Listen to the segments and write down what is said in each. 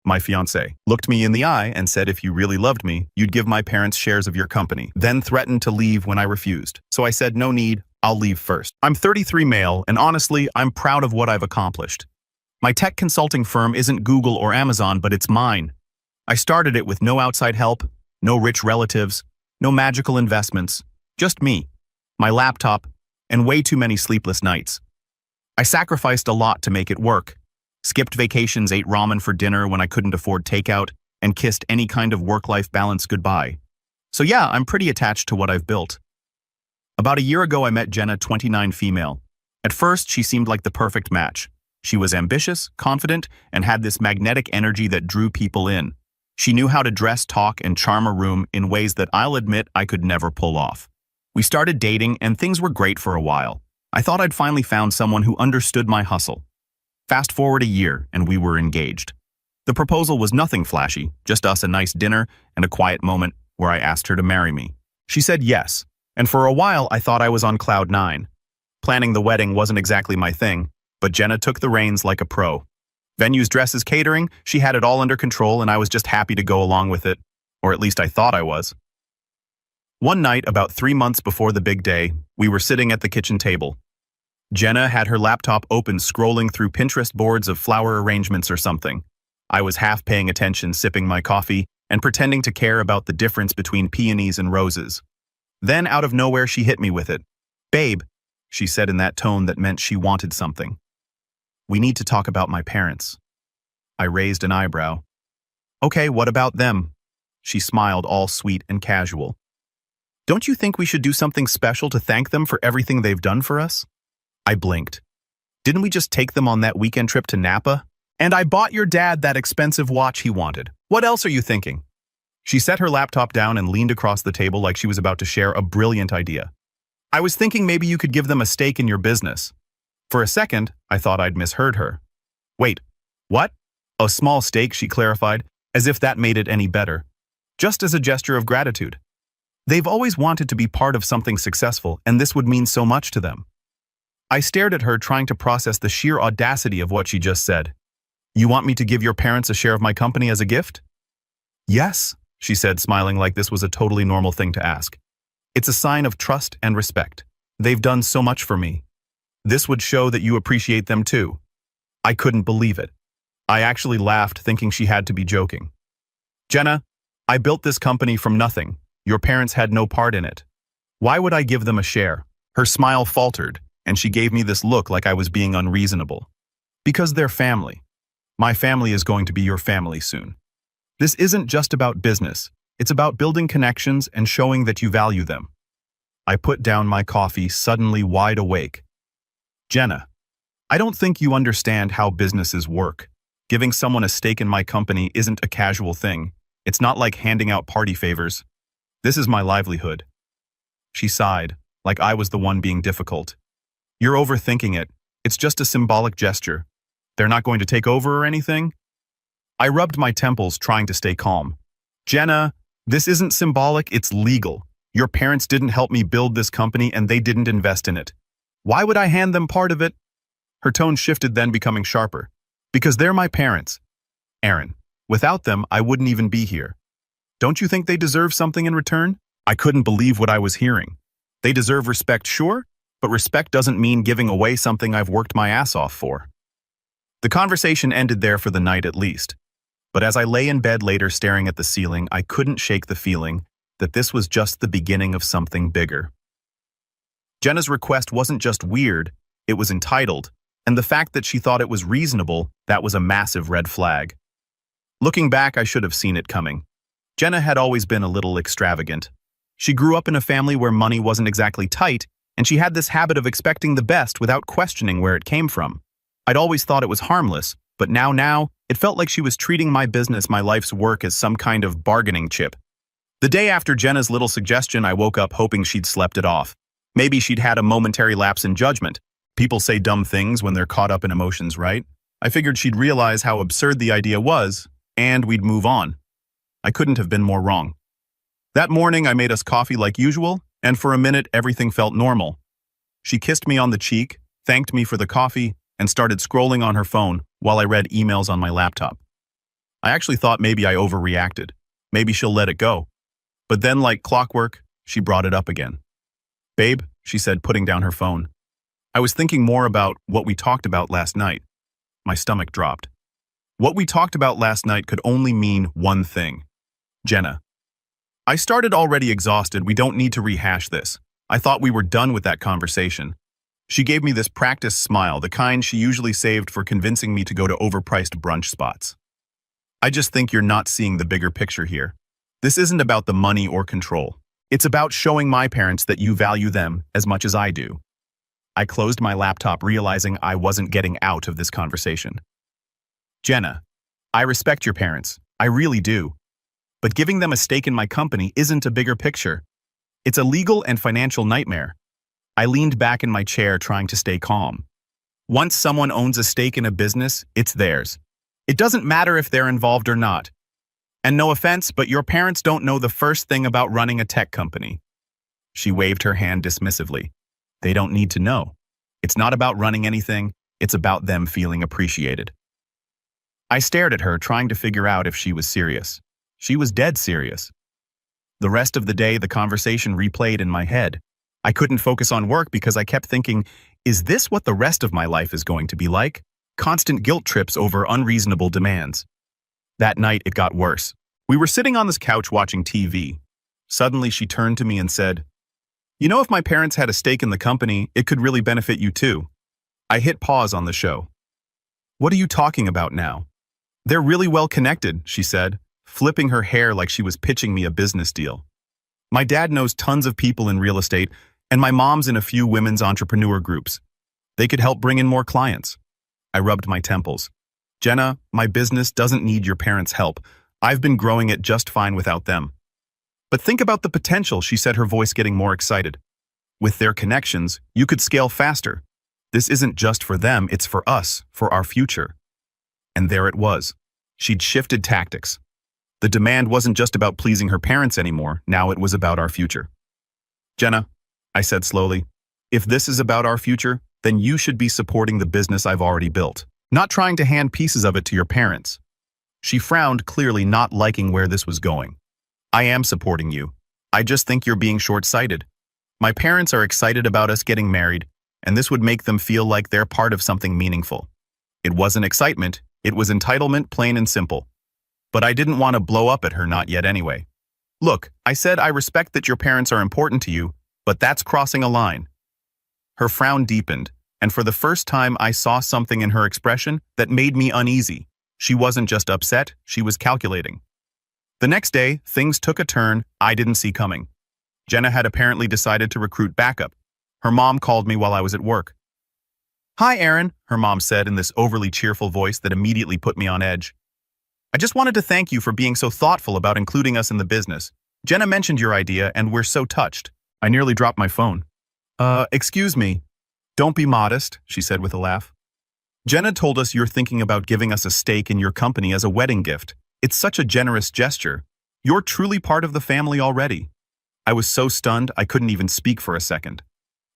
my fiancé, looked me in the eye and said if you really loved me, you'd give my parents shares of your company, then threatened to leave when I refused. So I said, no need, I'll leave first. I'm 33 male, and honestly, I'm proud of what I've accomplished. My tech consulting firm isn't Google or Amazon, but it's mine. I started it with no outside help, no rich relatives, no magical investments, just me, my laptop, and way too many sleepless nights. I sacrificed a lot to make it work. Skipped vacations, ate ramen for dinner when I couldn't afford takeout, and kissed any kind of work-life balance goodbye. So yeah, I'm pretty attached to what I've built. About a year ago, I met Jenna, 29 female. At first, she seemed like the perfect match. She was ambitious, confident, and had this magnetic energy that drew people in. She knew how to dress, talk, and charm a room in ways that I'll admit I could never pull off. We started dating, and things were great for a while. I thought I'd finally found someone who understood my hustle. Fast forward a year, and we were engaged. The proposal was nothing flashy, just us, a nice dinner and a quiet moment where I asked her to marry me. She said yes, and for a while I thought I was on cloud 9. Planning the wedding wasn't exactly my thing, but Jenna took the reins like a pro. Venues, dresses, catering, she had it all under control, and I was just happy to go along with it, or at least I thought I was. One night, about 3 months before the big day, we were sitting at the kitchen table. Jenna had her laptop open, scrolling through Pinterest boards of flower arrangements or something. I was half paying attention, sipping my coffee, and pretending to care about the difference between peonies and roses. Then, out of nowhere, she hit me with it. "Babe," she said in that tone that meant she wanted something. "We need to talk about my parents." I raised an eyebrow. "Okay, what about them?" She smiled, all sweet and casual. "Don't you think we should do something special to thank them for everything they've done for us?" I blinked. "Didn't we just take them on that weekend trip to Napa? And I bought your dad that expensive watch he wanted. What else are you thinking?" She set her laptop down and leaned across the table like she was about to share a brilliant idea. "I was thinking maybe you could give them a stake in your business." For a second, I thought I'd misheard her. "Wait, what?" "A small stake," she clarified, as if that made it any better. "Just as a gesture of gratitude. They've always wanted to be part of something successful, and this would mean so much to them." I stared at her, trying to process the sheer audacity of what she just said. "You want me to give your parents a share of my company as a gift?" "Yes," she said, smiling like this was a totally normal thing to ask. "It's a sign of trust and respect. They've done so much for me. This would show that you appreciate them too." I couldn't believe it. I actually laughed, thinking she had to be joking. "Jenna, I built this company from nothing. Your parents had no part in it. Why would I give them a share?" Her smile faltered, and she gave me this look like I was being unreasonable. "Because they're family. My family is going to be your family soon. This isn't just about business. It's about building connections and showing that you value them." I put down my coffee, suddenly wide awake. "Jenna, I don't think you understand how businesses work. Giving someone a stake in my company isn't a casual thing. It's not like handing out party favors. This is my livelihood." She sighed, like I was the one being difficult. "You're overthinking it. It's just a symbolic gesture. They're not going to take over or anything?" I rubbed my temples, trying to stay calm. "Jenna, this isn't symbolic, it's legal. Your parents didn't help me build this company, and they didn't invest in it. Why would I hand them part of it?" Her tone shifted, then becoming sharper. "Because they're my parents. Aaron, without them, I wouldn't even be here. Don't you think they deserve something in return?" I couldn't believe what I was hearing. They deserve respect, sure, but respect doesn't mean giving away something I've worked my ass off for. The conversation ended there for the night at least. But as I lay in bed later staring at the ceiling, I couldn't shake the feeling that this was just the beginning of something bigger. Jenna's request wasn't just weird, it was entitled, and the fact that she thought it was reasonable, that was a massive red flag. Looking back, I should have seen it coming. Jenna had always been a little extravagant. She grew up in a family where money wasn't exactly tight, and she had this habit of expecting the best without questioning where it came from. I'd always thought it was harmless, but now, it felt like she was treating my business, my life's work, as some kind of bargaining chip. The day after Jenna's little suggestion, I woke up hoping she'd slept it off. Maybe she'd had a momentary lapse in judgment. People say dumb things when they're caught up in emotions, right? I figured she'd realize how absurd the idea was, and we'd move on. I couldn't have been more wrong. That morning, I made us coffee like usual, and for a minute, everything felt normal. She kissed me on the cheek, thanked me for the coffee, and started scrolling on her phone while I read emails on my laptop. I actually thought maybe I overreacted. Maybe she'll let it go. But then, like clockwork, she brought it up again. Babe, she said, putting down her phone. I was thinking more about what we talked about last night. My stomach dropped. What we talked about last night could only mean one thing. Jenna. I started already exhausted. We don't need to rehash this. I thought we were done with that conversation. She gave me this practiced smile, the kind she usually saved for convincing me to go to overpriced brunch spots. I just think you're not seeing the bigger picture here. This isn't about the money or control. It's about showing my parents that you value them as much as I do. I closed my laptop, realizing I wasn't getting out of this conversation. Jenna, I respect your parents. I really do. But giving them a stake in my company isn't a bigger picture. It's a legal and financial nightmare. I leaned back in my chair, trying to stay calm. Once someone owns a stake in a business, it's theirs. It doesn't matter if they're involved or not. And no offense, but your parents don't know the first thing about running a tech company. She waved her hand dismissively. They don't need to know. It's not about running anything. It's about them feeling appreciated. I stared at her, trying to figure out if she was serious. She was dead serious. The rest of the day, the conversation replayed in my head. I couldn't focus on work because I kept thinking, is this what the rest of my life is going to be like? Constant guilt trips over unreasonable demands. That night, it got worse. We were sitting on this couch watching TV. Suddenly, she turned to me and said, "You know, if my parents had a stake in the company, it could really benefit you too." I hit pause on the show. "What are you talking about now?" "They're really well connected," she said, flipping her hair like she was pitching me a business deal. "My dad knows tons of people in real estate, and my mom's in a few women's entrepreneur groups. They could help bring in more clients." I rubbed my temples. "Jenna, my business doesn't need your parents' help. I've been growing it just fine without them." "But think about the potential," she said, her voice getting more excited. "With their connections, you could scale faster. This isn't just for them, it's for us, for our future." And there it was. She'd shifted tactics. The demand wasn't just about pleasing her parents anymore, now it was about our future. "Jenna," I said slowly, "if this is about our future, then you should be supporting the business I've already built, not trying to hand pieces of it to your parents." She frowned, clearly not liking where this was going. "I am supporting you. I just think you're being short-sighted. My parents are excited about us getting married, and this would make them feel like they're part of something meaningful." It wasn't excitement, it was entitlement, plain and simple. But I didn't want to blow up at her, not yet anyway. "Look," I said, "I respect that your parents are important to you, but that's crossing a line." Her frown deepened, and for the first time I saw something in her expression that made me uneasy. She wasn't just upset, she was calculating. The next day, things took a turn I didn't see coming. Jenna had apparently decided to recruit backup. Her mom called me while I was at work. "Hi, Aaron," her mom said in this overly cheerful voice that immediately put me on edge. "I just wanted to thank you for being so thoughtful about including us in the business. Jenna mentioned your idea, and we're so touched." I nearly dropped my phone. Excuse me." "Don't be modest," she said with a laugh. "Jenna told us you're thinking about giving us a stake in your company as a wedding gift. It's such a generous gesture. You're truly part of the family already." I was so stunned I couldn't even speak for a second.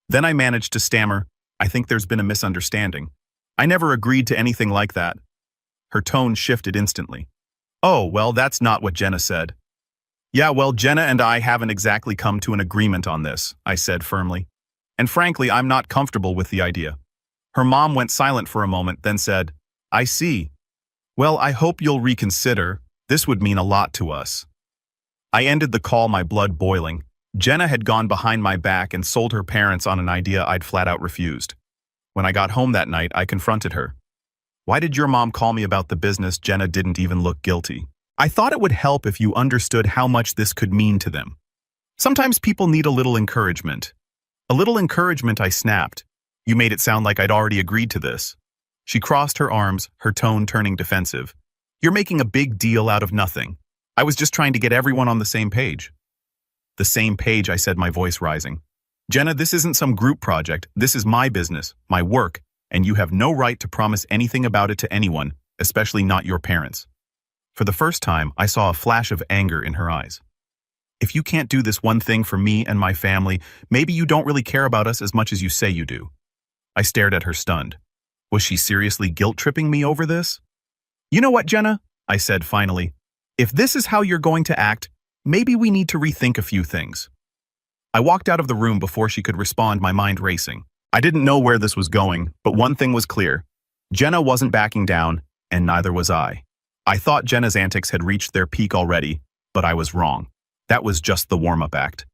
Then I managed to stammer, "I think there's been a misunderstanding. I never agreed to anything like that." Her tone shifted instantly. "Oh, well, that's not what Jenna said." "Yeah, well, Jenna and I haven't exactly come to an agreement on this," I said firmly. "And frankly, I'm not comfortable with the idea." Her mom went silent for a moment, then said, "I see. Well, I hope you'll reconsider. This would mean a lot to us." I ended the call, my blood boiling. Jenna had gone behind my back and sold her parents on an idea I'd flat out refused. When I got home that night, I confronted her. "Why did your mom call me about the business?" Jenna didn't even look guilty. "I thought it would help if you understood how much this could mean to them. Sometimes people need a little encouragement." "A little encouragement," I snapped. "You made it sound like I'd already agreed to this." She crossed her arms, her tone turning defensive. "You're making a big deal out of nothing. I was just trying to get everyone on the same page." "The same page," I said, my voice rising. "Jenna, this isn't some group project. This is my business, my work, and you have no right to promise anything about it to anyone, especially not your parents." For the first time, I saw a flash of anger in her eyes. "If you can't do this one thing for me and my family, maybe you don't really care about us as much as you say you do." I stared at her, stunned. Was she seriously guilt-tripping me over this? "You know what, Jenna? I said finally. If this is how you're going to act, maybe we need to rethink a few things. I walked out of the room before she could respond, my mind racing. I didn't know where this was going, but one thing was clear. Jenna wasn't backing down, and neither was I. I thought Jenna's antics had reached their peak already, but I was wrong. That was just the warm-up act.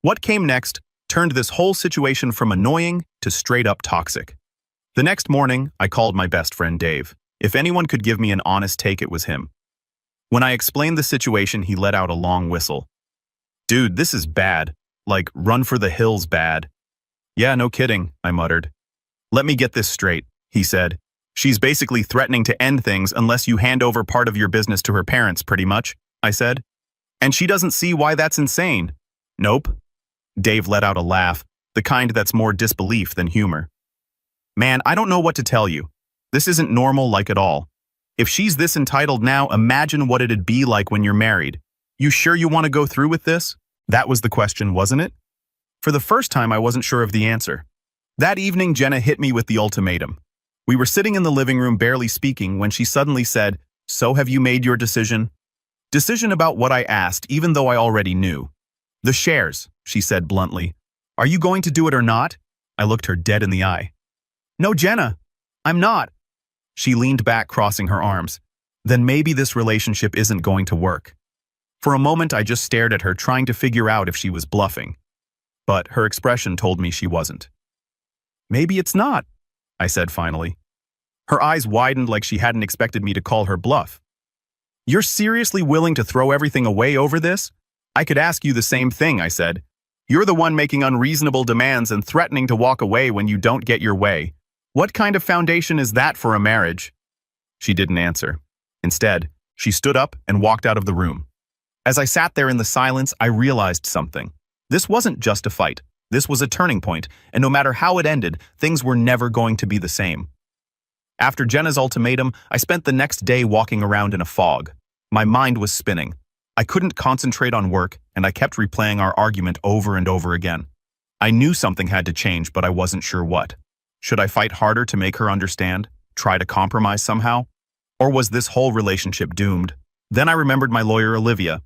What came next turned this whole situation from annoying to straight-up toxic. The next morning, I called my best friend Dave. If anyone could give me an honest take, it was him. When I explained the situation, he let out a long whistle. Dude, this is bad. Like, run for the hills bad. Yeah, no kidding, I muttered. Let me get this straight, he said. She's basically threatening to end things unless you hand over part of your business to her parents, pretty much, I said. And she doesn't see why that's insane. Nope. Dave let out a laugh, the kind that's more disbelief than humor. Man, I don't know what to tell you. This isn't normal like at all. If she's this entitled now, imagine what it'd be like when you're married. You sure you want to go through with this? That was the question, wasn't it? For the first time, I wasn't sure of the answer. That evening, Jenna hit me with the ultimatum. We were sitting in the living room barely speaking when she suddenly said, "So have you made your decision?" Decision about what I asked, even though I already knew. The shares, she said bluntly. Are you going to do it or not? I looked her dead in the eye. No, Jenna, I'm not. She leaned back, crossing her arms. Then maybe this relationship isn't going to work. For a moment, I just stared at her, trying to figure out if she was bluffing. But her expression told me she wasn't. Maybe it's not, I said finally. Her eyes widened like she hadn't expected me to call her bluff. You're seriously willing to throw everything away over this? I could ask you the same thing, I said. You're the one making unreasonable demands and threatening to walk away when you don't get your way. What kind of foundation is that for a marriage? She didn't answer. Instead, she stood up and walked out of the room. As I sat there in the silence, I realized something. This wasn't just a fight. This was a turning point, and no matter how it ended, things were never going to be the same. After Jenna's ultimatum, I spent the next day walking around in a fog. My mind was spinning. I couldn't concentrate on work, and I kept replaying our argument over and over again. I knew something had to change, but I wasn't sure what. Should I fight harder to make her understand? Try to compromise somehow? Or was this whole relationship doomed? Then I remembered my lawyer, Olivia.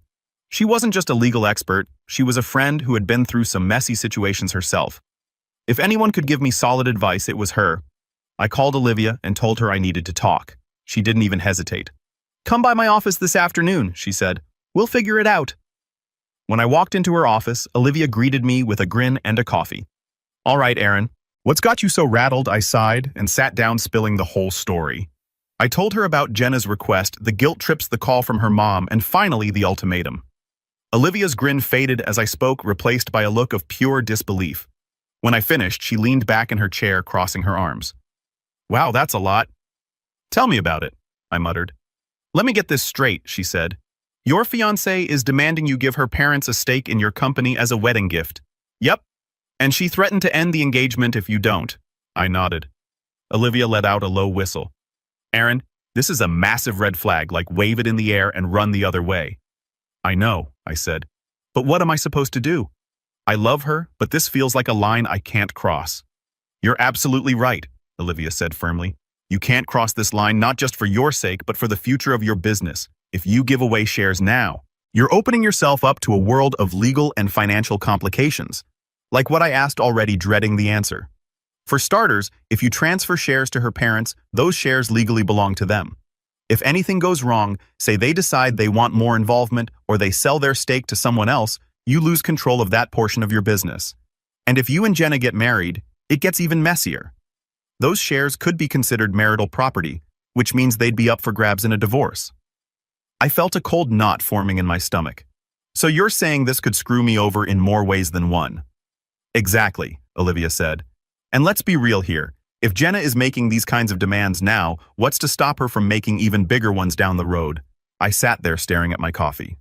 She wasn't just a legal expert, she was a friend who had been through some messy situations herself. If anyone could give me solid advice, it was her. I called Olivia and told her I needed to talk. She didn't even hesitate. Come by my office this afternoon, she said. We'll figure it out. When I walked into her office, Olivia greeted me with a grin and a coffee. All right, Aaron. What's got you so rattled? I sighed and sat down, spilling the whole story. I told her about Jenna's request, the guilt trips, the call from her mom, and finally the ultimatum. Olivia's grin faded as I spoke, replaced by a look of pure disbelief. When I finished, she leaned back in her chair, crossing her arms. Wow, that's a lot. Tell me about it, I muttered. Let me get this straight, she said. Your fiancé is demanding you give her parents a stake in your company as a wedding gift. Yep. And she threatened to end the engagement if you don't. I nodded. Olivia let out a low whistle. Aaron, this is a massive red flag, like wave it in the air and run the other way. I know, I said. But what am I supposed to do? I love her, but this feels like a line I can't cross. You're absolutely right, Olivia said firmly. You can't cross this line, not just for your sake, but for the future of your business. If you give away shares now, you're opening yourself up to a world of legal and financial complications. Like what I asked already, dreading the answer. For starters, if you transfer shares to her parents, those shares legally belong to them. If anything goes wrong, say they decide they want more involvement or they sell their stake to someone else, you lose control of that portion of your business. And if you and Jenna get married, it gets even messier. Those shares could be considered marital property, which means they'd be up for grabs in a divorce. I felt a cold knot forming in my stomach. So you're saying this could screw me over in more ways than one? Exactly, Olivia said. And let's be real here. If Jenna is making these kinds of demands now, what's to stop her from making even bigger ones down the road? I sat there staring at my coffee.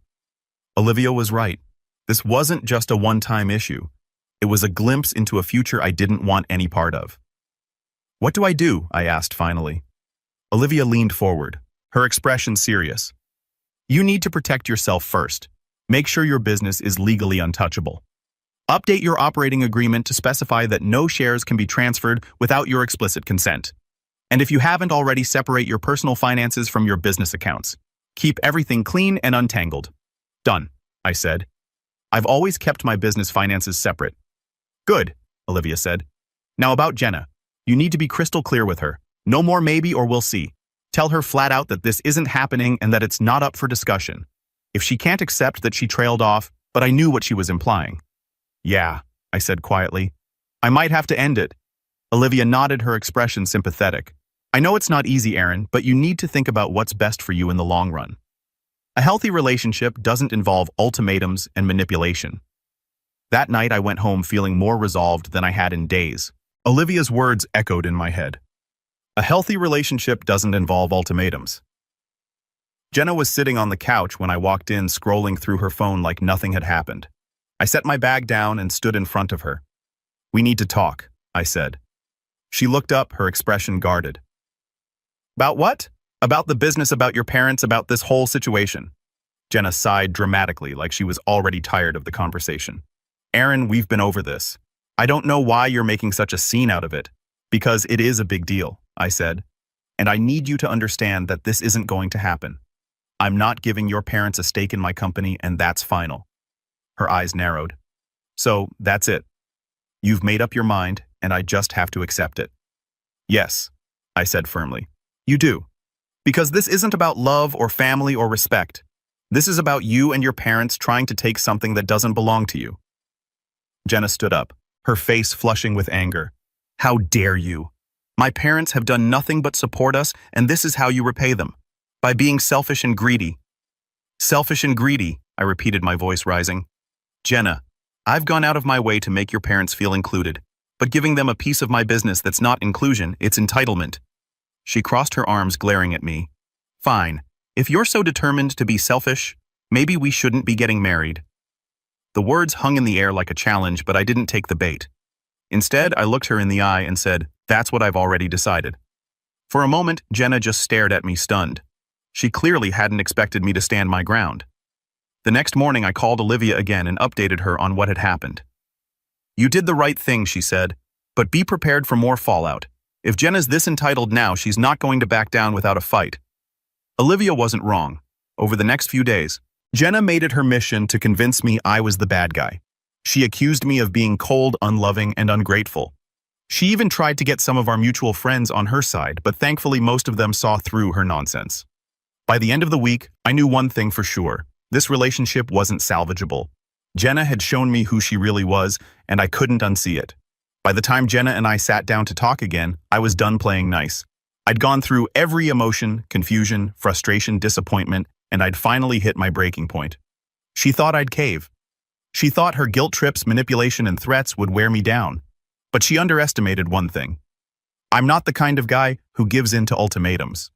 Olivia was right. This wasn't just a one-time issue. It was a glimpse into a future I didn't want any part of. What do I do? I asked finally. Olivia leaned forward, her expression serious. You need to protect yourself first. Make sure your business is legally untouchable. Update your operating agreement to specify that no shares can be transferred without your explicit consent. And if you haven't already, separate your personal finances from your business accounts. Keep everything clean and untangled. Done, I said. I've always kept my business finances separate. Good, Olivia said. Now about Jenna. You need to be crystal clear with her. No more maybe or we'll see. Tell her flat out that this isn't happening and that it's not up for discussion. If she can't accept that she trailed off, but I knew what she was implying. Yeah, I said quietly. I might have to end it. Olivia nodded, her expression sympathetic. I know it's not easy, Aaron, but you need to think about what's best for you in the long run. A healthy relationship doesn't involve ultimatums and manipulation. That night I went home feeling more resolved than I had in days. Olivia's words echoed in my head. A healthy relationship doesn't involve ultimatums. Jenna was sitting on the couch when I walked in, scrolling through her phone like nothing had happened. I set my bag down and stood in front of her. We need to talk, I said. She looked up, her expression guarded. About what? About the business, about your parents, about this whole situation. Jenna sighed dramatically, like she was already tired of the conversation. Aaron, we've been over this. I don't know why you're making such a scene out of it. Because it is a big deal, I said. And I need you to understand that this isn't going to happen. I'm not giving your parents a stake in my company, and that's final. Her eyes narrowed. So, that's it. You've made up your mind, and I just have to accept it. Yes, I said firmly. You do. Because this isn't about love or family or respect. This is about you and your parents trying to take something that doesn't belong to you. Jenna stood up, her face flushing with anger. How dare you? My parents have done nothing but support us, and this is how you repay them. By being selfish and greedy. Selfish and greedy, I repeated, my voice rising. Jenna, I've gone out of my way to make your parents feel included, but giving them a piece of my business that's not inclusion, it's entitlement. She crossed her arms, glaring at me. Fine. If you're so determined to be selfish, maybe we shouldn't be getting married. The words hung in the air like a challenge, but I didn't take the bait. Instead, I looked her in the eye and said, that's what I've already decided. For a moment, Jenna just stared at me, stunned. She clearly hadn't expected me to stand my ground. The next morning, I called Olivia again and updated her on what had happened. You did the right thing, she said, but be prepared for more fallout. If Jenna's this entitled now, she's not going to back down without a fight. Olivia wasn't wrong. Over the next few days, Jenna made it her mission to convince me I was the bad guy. She accused me of being cold, unloving, and ungrateful. She even tried to get some of our mutual friends on her side, but thankfully most of them saw through her nonsense. By the end of the week, I knew one thing for sure. This relationship wasn't salvageable. Jenna had shown me who she really was, and I couldn't unsee it. By the time Jenna and I sat down to talk again, I was done playing nice. I'd gone through every emotion, confusion, frustration, disappointment, and I'd finally hit my breaking point. She thought I'd cave. She thought her guilt trips, manipulation, and threats would wear me down. But she underestimated one thing. I'm not the kind of guy who gives in to ultimatums.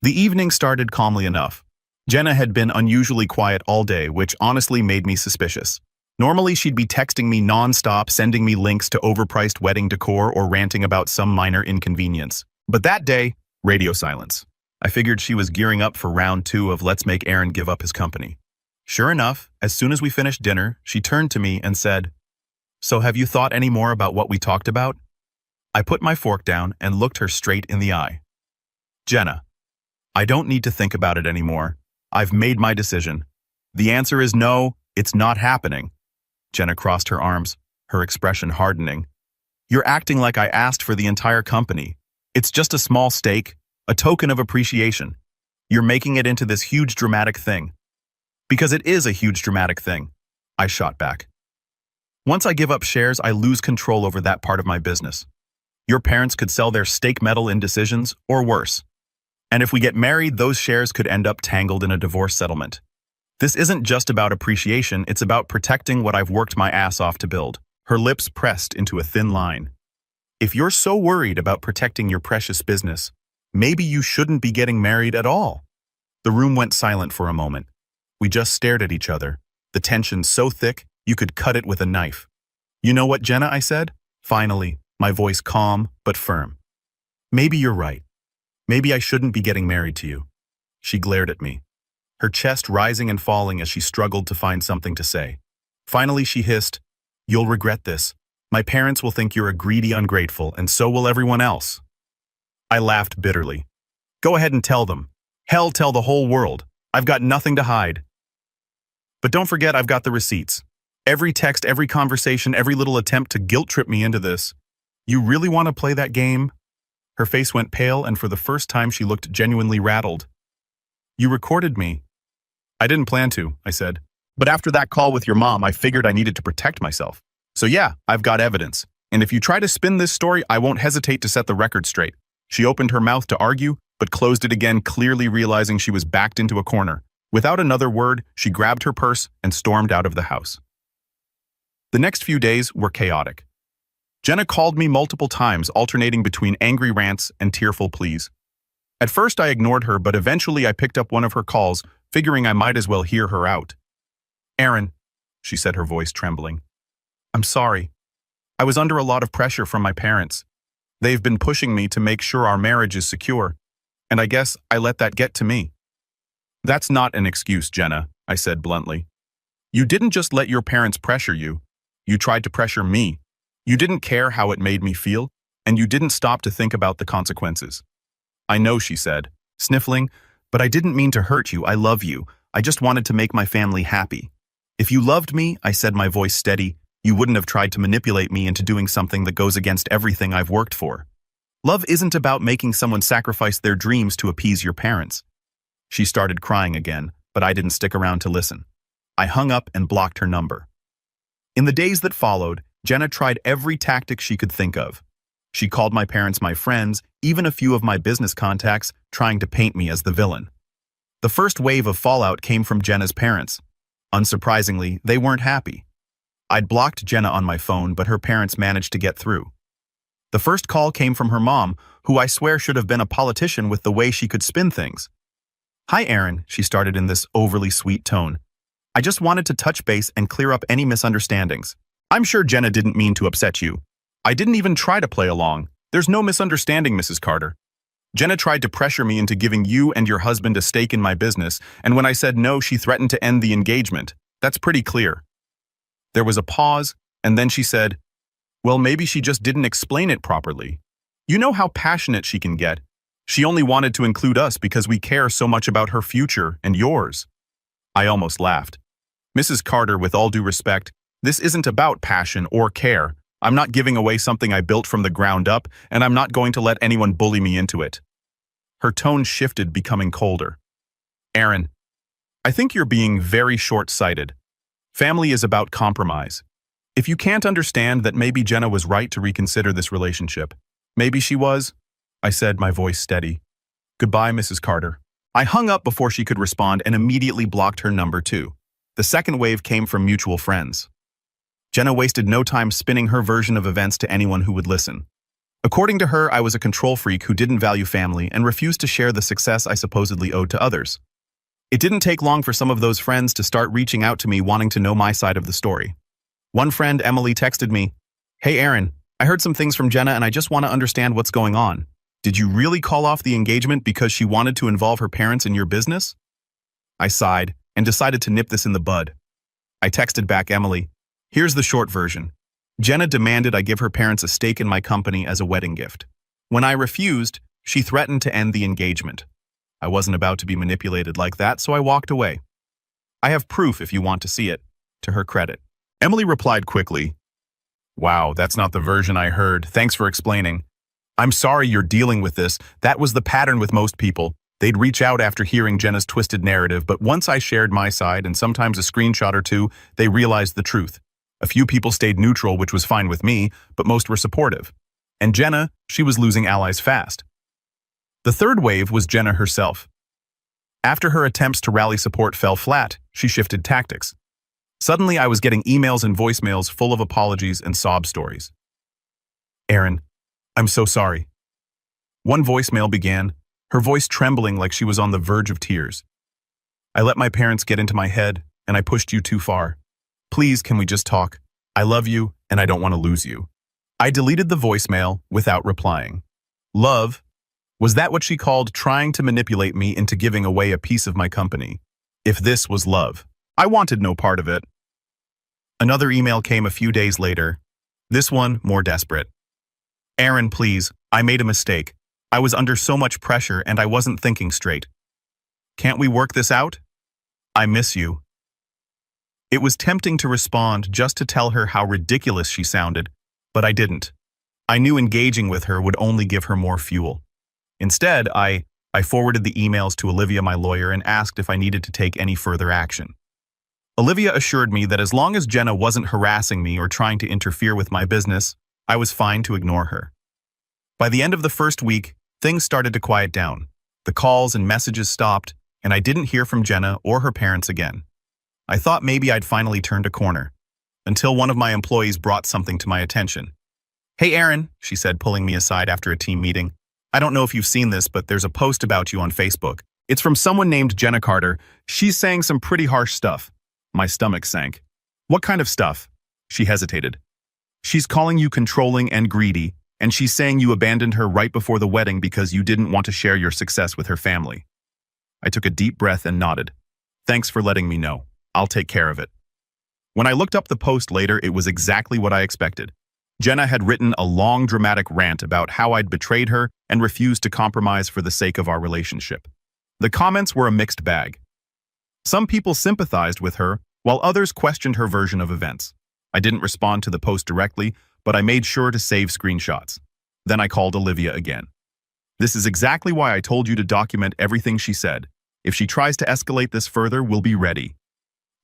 The evening started calmly enough. Jenna had been unusually quiet all day, which honestly made me suspicious. Normally, she'd be texting me non-stop, sending me links to overpriced wedding decor or ranting about some minor inconvenience. But that day, radio silence. I figured she was gearing up for round 2 of Let's Make Aaron Give Up His Company. Sure enough, as soon as we finished dinner, she turned to me and said, So have you thought any more about what we talked about? I put my fork down and looked her straight in the eye. Jenna, I don't need to think about it anymore. I've made my decision. The answer is no, it's not happening. Jenna crossed her arms, her expression hardening. You're acting like I asked for the entire company. It's just a small stake, a token of appreciation. You're making it into this huge dramatic thing. Because it is a huge dramatic thing, I shot back. Once I give up shares, I lose control over that part of my business. Your parents could sell their stake metal in decisions, or worse. And if we get married, those shares could end up tangled in a divorce settlement. This isn't just about appreciation, it's about protecting what I've worked my ass off to build. Her lips pressed into a thin line. If you're so worried about protecting your precious business, maybe you shouldn't be getting married at all. The room went silent for a moment. We just stared at each other, the tension so thick you could cut it with a knife. You know what, Jenna, I said? Finally, my voice calm but firm. Maybe you're right. Maybe I shouldn't be getting married to you. She glared at me, her chest rising and falling as she struggled to find something to say. Finally, she hissed, You'll regret this. My parents will think you're a greedy ungrateful, and so will everyone else. I laughed bitterly. Go ahead and tell them. Hell, tell the whole world. I've got nothing to hide. But don't forget, I've got the receipts. Every text, every conversation, every little attempt to guilt trip me into this. You really want to play that game? Her face went pale, and for the first time she looked genuinely rattled. You recorded me. I didn't plan to, I said. But after that call with your mom, I figured I needed to protect myself. So yeah, I've got evidence. And if you try to spin this story, I won't hesitate to set the record straight. She opened her mouth to argue, but closed it again, clearly realizing she was backed into a corner. Without another word, she grabbed her purse and stormed out of the house. The next few days were chaotic. Jenna called me multiple times, alternating between angry rants and tearful pleas. At first I ignored her, but eventually I picked up one of her calls, figuring I might as well hear her out. Aaron, she said, her voice trembling. I'm sorry. I was under a lot of pressure from my parents. They've been pushing me to make sure our marriage is secure, and I guess I let that get to me. That's not an excuse, Jenna, I said bluntly. You didn't just let your parents pressure you. You tried to pressure me. You didn't care how it made me feel, and you didn't stop to think about the consequences. I know, she said, sniffling, but I didn't mean to hurt you. I love you. I just wanted to make my family happy. If you loved me, I said, my voice steady, you wouldn't have tried to manipulate me into doing something that goes against everything I've worked for. Love isn't about making someone sacrifice their dreams to appease your parents. She started crying again, but I didn't stick around to listen. I hung up and blocked her number. In the days that followed, Jenna tried every tactic she could think of. She called my parents my friends, even a few of my business contacts, trying to paint me as the villain. The first wave of fallout came from Jenna's parents. Unsurprisingly, they weren't happy. I'd blocked Jenna on my phone, but her parents managed to get through. The first call came from her mom, who I swear should have been a politician with the way she could spin things. Hi, Aaron, she started in this overly sweet tone. I just wanted to touch base and clear up any misunderstandings. I'm sure Jenna didn't mean to upset you. I didn't even try to play along. There's no misunderstanding, Mrs. Carter. Jenna tried to pressure me into giving you and your husband a stake in my business, and when I said no, she threatened to end the engagement. That's pretty clear. There was a pause, and then she said, well, maybe she just didn't explain it properly. You know how passionate she can get. She only wanted to include us because we care so much about her future and yours. I almost laughed. Mrs. Carter, with all due respect, this isn't about passion or care. I'm not giving away something I built from the ground up, and I'm not going to let anyone bully me into it. Her tone shifted, becoming colder. Aaron, I think you're being very short-sighted. Family is about compromise. If you can't understand that maybe Jenna was right to reconsider this relationship, maybe she was, I said, my voice steady. Goodbye, Mrs. Carter. I hung up before she could respond and immediately blocked her number too. The second wave came from mutual friends. Jenna wasted no time spinning her version of events to anyone who would listen. According to her, I was a control freak who didn't value family and refused to share the success I supposedly owed to others. It didn't take long for some of those friends to start reaching out to me wanting to know my side of the story. One friend, Emily, texted me, Hey Aaron, I heard some things from Jenna and I just want to understand what's going on. Did you really call off the engagement because she wanted to involve her parents in your business? I sighed and decided to nip this in the bud. I texted back Emily, Here's the short version. Jenna demanded I give her parents a stake in my company as a wedding gift. When I refused, she threatened to end the engagement. I wasn't about to be manipulated like that, so I walked away. I have proof if you want to see it, to her credit. Emily replied quickly, Wow, that's not the version I heard. Thanks for explaining. I'm sorry you're dealing with this. That was the pattern with most people. They'd reach out after hearing Jenna's twisted narrative, but once I shared my side and sometimes a screenshot or two, they realized the truth. A few people stayed neutral, which was fine with me, but most were supportive. And Jenna, she was losing allies fast. The third wave was Jenna herself. After her attempts to rally support fell flat, she shifted tactics. Suddenly, I was getting emails and voicemails full of apologies and sob stories. Aaron, I'm so sorry. One voicemail began, her voice trembling like she was on the verge of tears. I let my parents get into my head, and I pushed you too far. Please, can we just talk? I love you, and I don't want to lose you. I deleted the voicemail without replying. Love? Was that what she called trying to manipulate me into giving away a piece of my company? If this was love, I wanted no part of it. Another email came a few days later. This one more desperate. Aaron, please, I made a mistake. I was under so much pressure and I wasn't thinking straight. Can't we work this out? I miss you. It was tempting to respond just to tell her how ridiculous she sounded, but I didn't. I knew engaging with her would only give her more fuel. Instead, I forwarded the emails to Olivia, my lawyer, and asked if I needed to take any further action. Olivia assured me that as long as Jenna wasn't harassing me or trying to interfere with my business, I was fine to ignore her. By the end of the first week, things started to quiet down. The calls and messages stopped, and I didn't hear from Jenna or her parents again. I thought maybe I'd finally turned a corner, until one of my employees brought something to my attention. "Hey Aaron," she said, pulling me aside after a team meeting. "I don't know if you've seen this, but there's a post about you on Facebook. It's from someone named Jenna Carter. She's saying some pretty harsh stuff." My stomach sank. "What kind of stuff?" She hesitated. "She's calling you controlling and greedy, and she's saying you abandoned her right before the wedding because you didn't want to share your success with her family." I took a deep breath and nodded. "Thanks for letting me know. I'll take care of it." When I looked up the post later, it was exactly what I expected. Jenna had written a long, dramatic rant about how I'd betrayed her and refused to compromise for the sake of our relationship. The comments were a mixed bag. Some people sympathized with her, while others questioned her version of events. I didn't respond to the post directly, but I made sure to save screenshots. Then I called Olivia again. "This is exactly why I told you to document everything she said. If she tries to escalate this further, we'll be ready."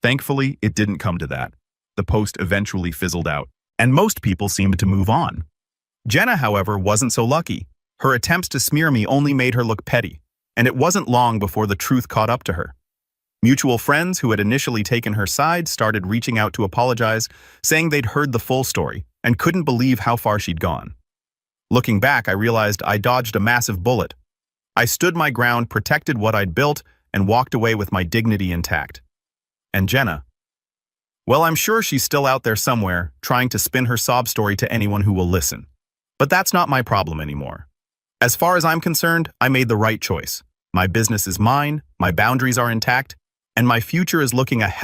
Thankfully, it didn't come to that. The post eventually fizzled out, and most people seemed to move on. Jenna, however, wasn't so lucky. Her attempts to smear me only made her look petty, and it wasn't long before the truth caught up to her. Mutual friends who had initially taken her side started reaching out to apologize, saying they'd heard the full story and couldn't believe how far she'd gone. Looking back, I realized I dodged a massive bullet. I stood my ground, protected what I'd built, and walked away with my dignity intact. And Jenna? Well, I'm sure she's still out there somewhere, trying to spin her sob story to anyone who will listen. But that's not my problem anymore. As far as I'm concerned, I made the right choice. My business is mine, my boundaries are intact, and my future is looking a hell